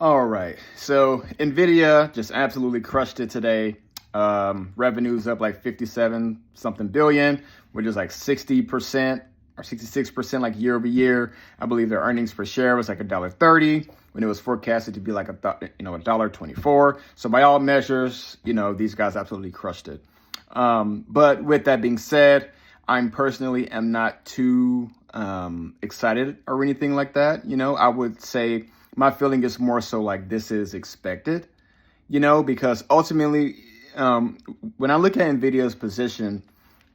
All right. So Nvidia just absolutely crushed it today. Revenue's up like 57 something billion, which is like 60% or 66% like year over year. I believe their earnings per share was like $1.30 when it was forecasted to be like $1.24. So by all measures, these guys absolutely crushed it. But with that being said, I'm personally am not too excited or anything like that. I would say my feeling is more so like this is expected, because ultimately, when I look at Nvidia's position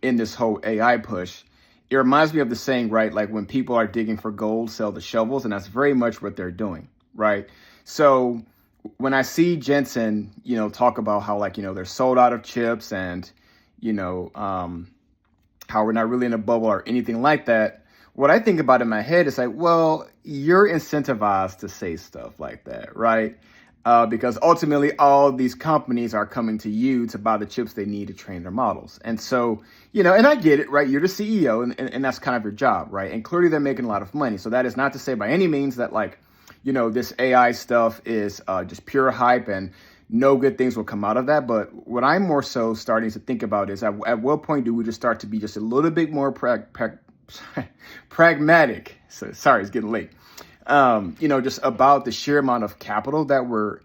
in this whole AI push, it reminds me of the saying, right? Like when people are digging for gold, sell the shovels, and that's very much what they're doing, right? So when I see Jensen, talk about how like, they're sold out of chips and, how we're not really in a bubble or anything like that. What I think about in my head is like, well, you're incentivized to say stuff like that, right? Because ultimately all these companies are coming to you to buy the chips they need to train their models. And so, and I get it, right? You're the CEO and that's kind of your job, right? And clearly they're making a lot of money. So that is not to say by any means that like, this AI stuff is just pure hype and no good things will come out of that. But what I'm more so starting to think about is at what point do we just start to be just a little bit more pragmatic? So, sorry, it's getting late. Just about the sheer amount of capital that we're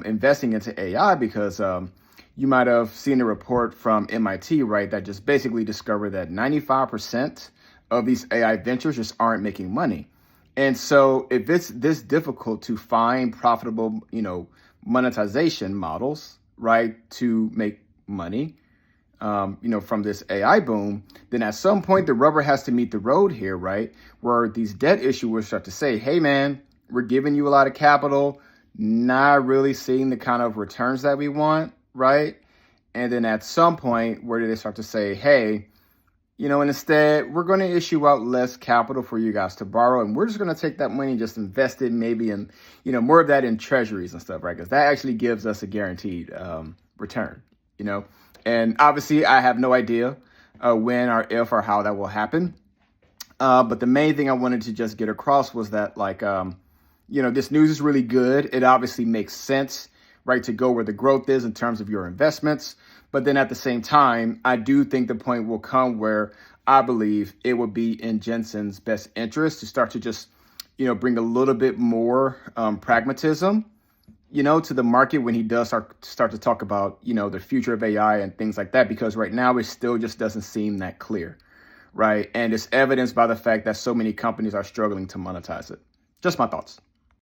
investing into AI, because you might have seen a report from MIT, right, that just basically discovered that 95% of these AI ventures just aren't making money. And so if it's this difficult to find profitable, monetization models, right, to make money, from this AI boom, then at some point the rubber has to meet the road here, right? Where these debt issuers start to say, hey, man, we're giving you a lot of capital, not really seeing the kind of returns that we want, right? And then at some point, where do they start to say, hey, and instead we're going to issue out less capital for you guys to borrow, and we're just going to take that money and just invest it maybe in, more of that in treasuries and stuff, right? Because that actually gives us a guaranteed return, And obviously I have no idea when or if or how that will happen. But the main thing I wanted to just get across was that like, this news is really good. It obviously makes sense, right, to go where the growth is in terms of your investments. But then at the same time, I do think the point will come where I believe it will be in Jensen's best interest to start to just, bring a little bit more pragmatism, to the market when he does start to talk about, the future of AI and things like that, because right now it still just doesn't seem that clear, right? And it's evidenced by the fact that so many companies are struggling to monetize it. Just my thoughts.